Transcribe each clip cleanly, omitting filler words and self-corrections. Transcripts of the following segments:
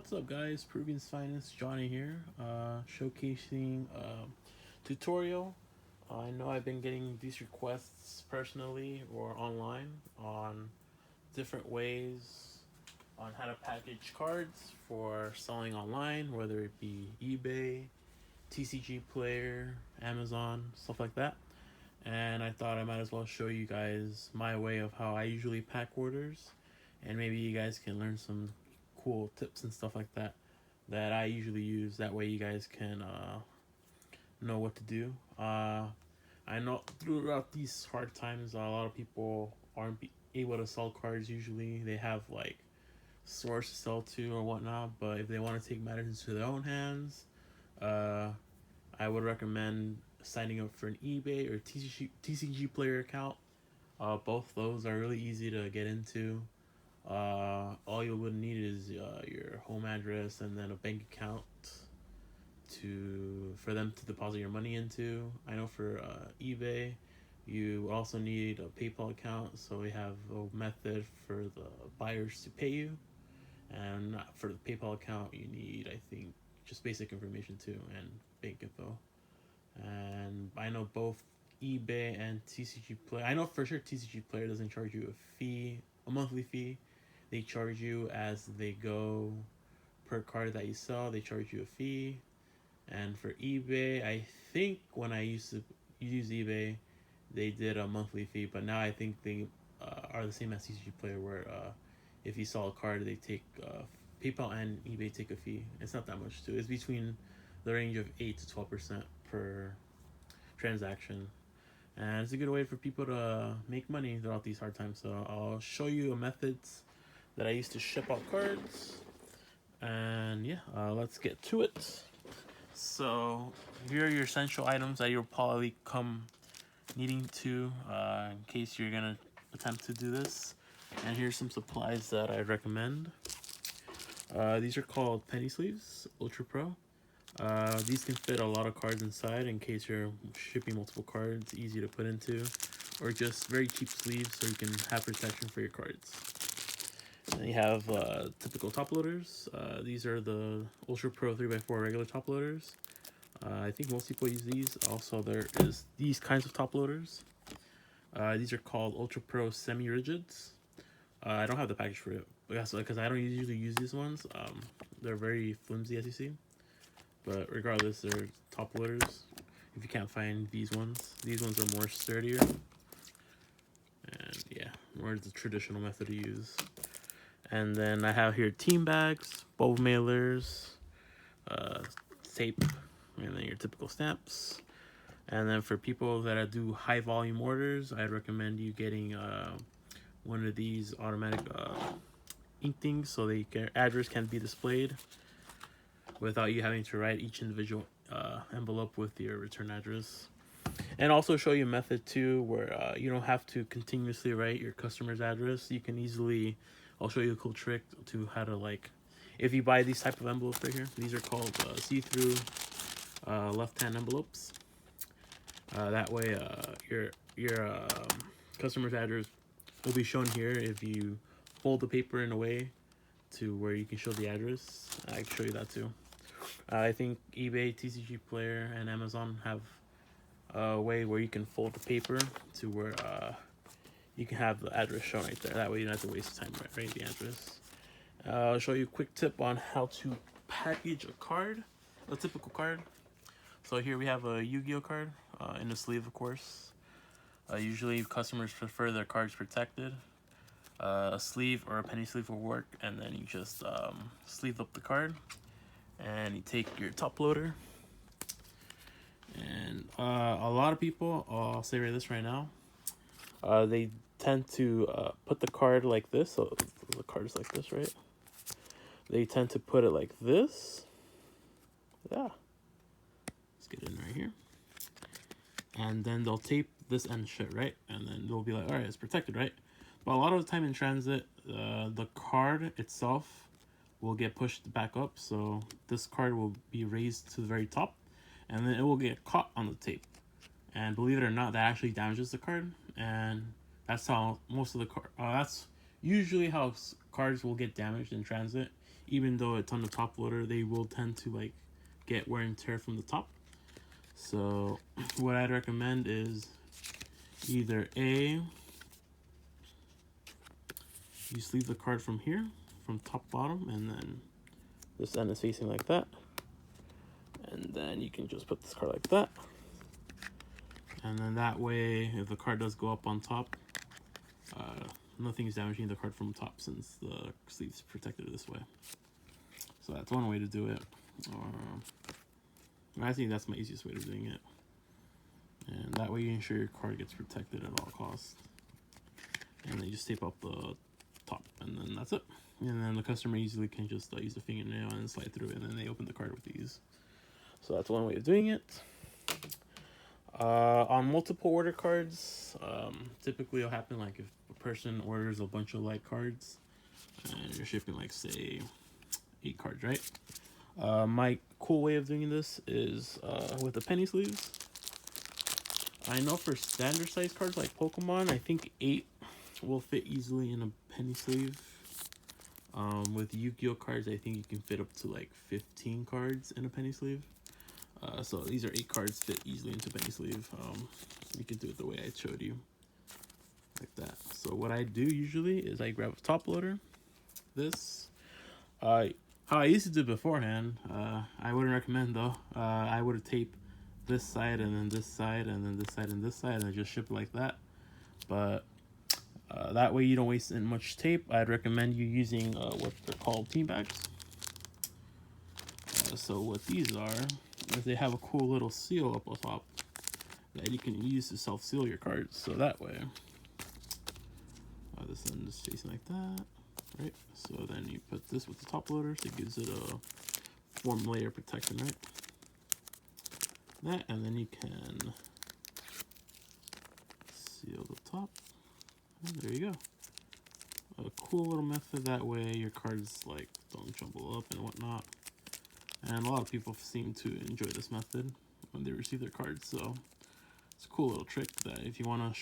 What's up guys, Peruvian's Finest, Johnny here, showcasing tutorial. I know I've been getting these requests personally or online on different ways on how to package cards for selling online, whether it be eBay, TCGplayer, Amazon, stuff like that. And I thought I might as well show you guys my way of how I usually pack orders, and maybe you guys can learn some cool tips and stuff like that that I usually use. That way you guys can know what to do. I know throughout these hard times, a lot of people aren't able to sell cards. Usually they have like stores to sell to or whatnot, but if they want to take matters into their own hands, uh, I would recommend signing up for an eBay or TCGplayer account. Both those are really easy to get into. All you would need is your home address and then a bank account for them to deposit your money into. I know for eBay, you also need a PayPal account, so we have a method for the buyers to pay you. And for the PayPal account, you need, I think, just basic information too and bank info. And I know both eBay and TCG Player. I know for sure TCG Player doesn't charge you a monthly fee. They charge you as they go per card that you sell. They charge you a fee. And for eBay, I think when I used to use eBay, they did a monthly fee, but now I think they are the same as TCG Player, where if you sell a card, they take PayPal and eBay take a fee. It's not that much too. It's between the range of 8 to 12% per transaction, and it's a good way for people to make money throughout these hard times. So I'll show you a methods that I used to ship out cards, and yeah, let's get to it. So here are your essential items that you'll probably come needing to in case you're gonna attempt to do this. And here's some supplies that I recommend. These are called penny sleeves, Ultra Pro. These can fit a lot of cards inside in case you're shipping multiple cards, easy to put into, or just very cheap sleeves so you can have protection for your cards. And you have typical top loaders. These are the Ultra Pro 3x4 regular top loaders. I think most people use these. Also, there is these kinds of top loaders. These are called Ultra Pro semi-rigids. I don't have the package for it because I don't usually use these ones. They're very flimsy, as you see. But regardless, they're top loaders. If you can't find these ones are more sturdier. And yeah, more the traditional method to use. And then I have here team bags, bulb mailers, tape, and then your typical stamps. And then for people that do high volume orders, I'd recommend you getting one of these automatic ink things, so your address can be displayed without you having to write each individual envelope with your return address. And also show you a method too where you don't have to continuously write your customer's address. You can easily, I'll show you a cool trick to how to, like, if you buy these type of envelopes right here, these are called see-through left-hand envelopes. That way your customer's address will be shown here if you fold the paper in a way to where you can show the address. I can show you that too. I think eBay, TCG Player, and Amazon have a way where you can fold the paper to where you can have the address shown right there. That way you don't have to waste time writing the address. I'll show you a quick tip on how to package a card, a typical card. So here we have a Yu-Gi-Oh card in the sleeve, of course. Usually customers prefer their cards protected. A sleeve or a penny sleeve will work, and then you just sleeve up the card, and you take your top loader. And a lot of people, I'll say this right now, they tend to put the card like this. So the card is like this, right? They tend to put it like this. Yeah. Let's get in right here. And then they'll tape this end shut, right? And then they'll be like, all right, it's protected, right? But a lot of the time in transit, the card itself will get pushed back up. So this card will be raised to the very top, and then it will get caught on the tape. And believe it or not, that actually damages the card. And that's how most of the that's usually how cards will get damaged in transit. even though it's on the top loader, they will tend to like get wear and tear from the top. So what I'd recommend is either A, you sleeve the card from here, from top bottom, and then this end is facing like that. And then you can just put this card like that. And then that way, if the card does go up on top, nothing is damaging the card from top since the sleeve's protected this way. So that's one way to do it. I think that's my easiest way of doing it. And that way you ensure your card gets protected at all costs. And then you just tape up the top, and then that's it. And then the customer easily can just use the fingernail and slide through it, and then they open the card with ease. So that's one way of doing it. On multiple order cards, typically it'll happen like if a person orders a bunch of like cards and you're shipping like say 8 cards, right? My cool way of doing this is with the penny sleeves. I know for standard size cards like Pokemon, I think 8 will fit easily in a penny sleeve. With Yu-Gi-Oh cards, I think you can fit up to like 15 cards in a penny sleeve. So these are 8 cards, fit easily into penny sleeve. You can do it the way I showed you, like that. So what I do usually is I grab a top loader, this. How I used to do beforehand, I wouldn't recommend though. I would tape this side and then this side and then this side and this side and just ship it like that. But that way you don't waste much tape. I'd recommend you using what they're called team bags. So what these are is they have a cool little seal up on top that you can use to self-seal your cards. So that way, this end is facing like that, right? So then you put this with the top loader, so it gives it a form layer protection, right? That, and then you can seal the top. And there you go. A cool little method, that way your cards like don't jumble up and whatnot. And a lot of people seem to enjoy this method when they receive their cards. So it's a cool little trick that if you want to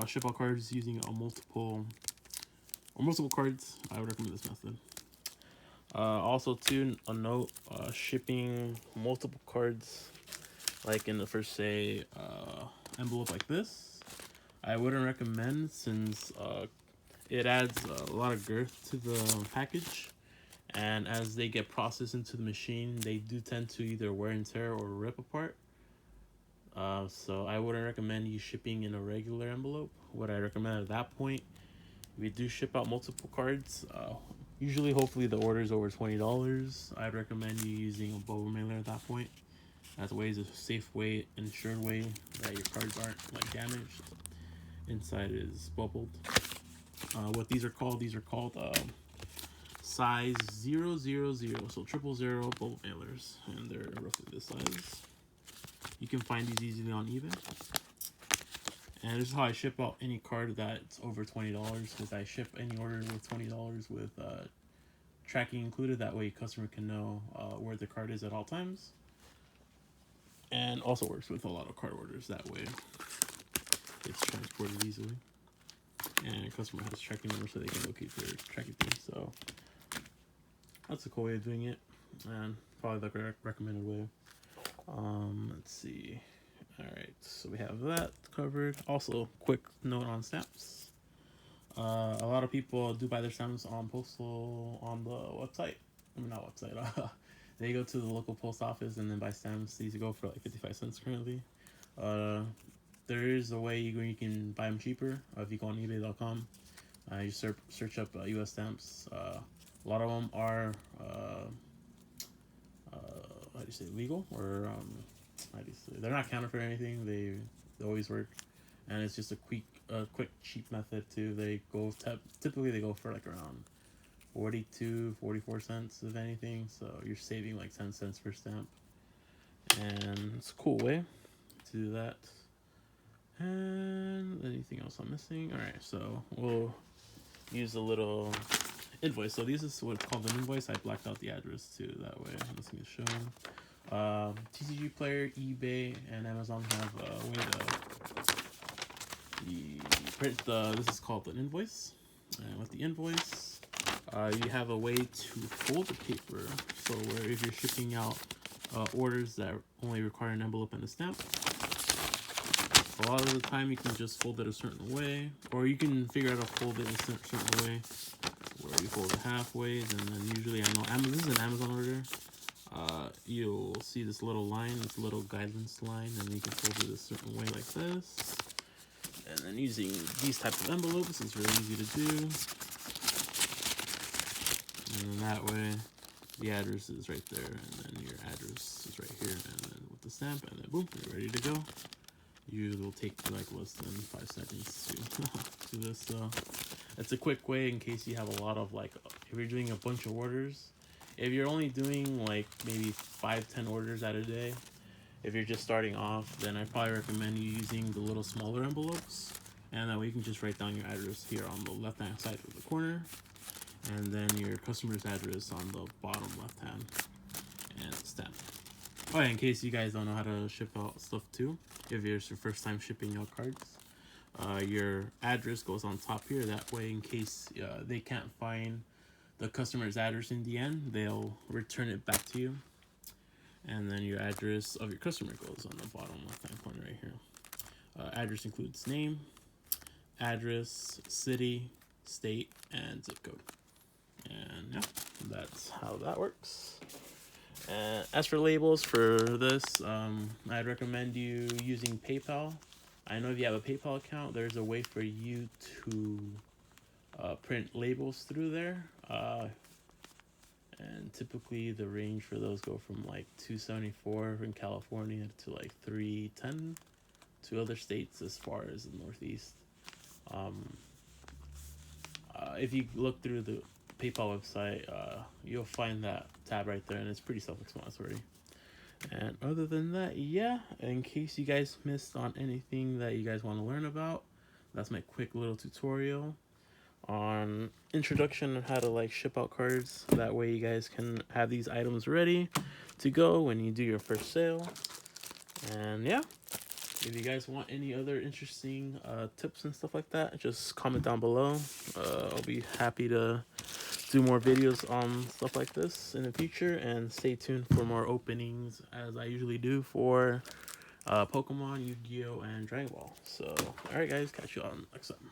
ship out cards using multiple cards, I would recommend this method. Also, too, a note: shipping multiple cards, like in the first say envelope like this, I wouldn't recommend since it adds a lot of girth to the package. And as they get processed into the machine, they do tend to either wear and tear or rip apart. So I wouldn't recommend you shipping in a regular envelope. What I recommend at that point, if you do ship out multiple cards, usually hopefully the order is over $20, I'd recommend you using a bubble mailer at that point. That way is a safe way, insured way that your cards aren't like damaged. Inside is bubbled. What these are called size 000, so 000 bubble mailers, and they're roughly this size. You can find these easily on eBay. And this is how I ship out any card that's over $20, because I ship any order with $20 with tracking included. That way customer can know where the card is at all times. And also works with a lot of card orders. That way it's transported easily. And customer has tracking numbers so they can locate their tracking thing. So that's a cool way of doing it, and probably the recommended way. Let's see. All right, so we have that covered. Also, quick note on stamps. A lot of people do buy their stamps on the website. I mean, not website. They go to the local post office and then buy stamps. These go for like 55 cents currently. There is a way you can buy them cheaper if you go on eBay.com. You search up U.S. stamps. A lot of them are how do you say, legal, or how do you say, they're not counterfeit or anything. They always work, and it's just a quick cheap method too. They go typically they go for like around 44 cents if anything, so you're saving like 10 cents per stamp, and it's a cool way to do that. And anything else I'm missing? All right, so we'll use a little invoice. So this is what's called an invoice. I blacked out the address too, that way it's going to show. TCGplayer, eBay, and Amazon have a way to print this is called an invoice. And with the invoice, you have a way to fold the paper. So where if you're shipping out orders that only require an envelope and a stamp, a lot of the time you can just fold it a certain way, or you can figure out how to fold it in a certain way, where you fold it halfway, and then usually, I know this is an Amazon order, you'll see this little line, this little guidance line, and you can fold it a certain way like this. And then using these types of envelopes is really easy to do. And then that way, the address is right there, and then your address is right here, and then with the stamp, and then boom, you're ready to go. Usually will take like less than 5 seconds to do this. So it's a quick way in case you have a lot of, like, if you're doing a bunch of orders. If you're only doing like maybe 5-10 orders at a day, if you're just starting off, then I probably recommend you using the little smaller envelopes, and that way you can just write down your address here on the left hand side of the corner, and then your customer's address on the bottom left hand, and stamp. Oh yeah, in case you guys don't know how to ship out stuff too, if it's your first time shipping out cards, your address goes on top here. That way, in case they can't find the customer's address in the end, they'll return it back to you. And then your address of your customer goes on the bottom left hand corner right here. Address includes name, address, city, state, and zip code. And yeah, that's how that works. And as for labels for this, I'd recommend you using PayPal. I know if you have a PayPal account, there's a way for you to print labels through there. And typically the range for those go from like $2.74 in California to like $3.10 to other states as far as the Northeast. If you look through the PayPal website, you'll find that tab right there, and it's pretty self-explanatory. And other than that, yeah, in case you guys missed on anything that you guys want to learn about, that's my quick little tutorial on introduction on how to like ship out cards. That way you guys can have these items ready to go when you do your first sale. And yeah, if you guys want any other interesting tips and stuff like that, just comment down below. I'll be happy to do more videos on stuff like this in the future, and stay tuned for more openings as I usually do for Pokemon, Yu-Gi-Oh, and Dragon Ball. So alright guys, catch you on next time.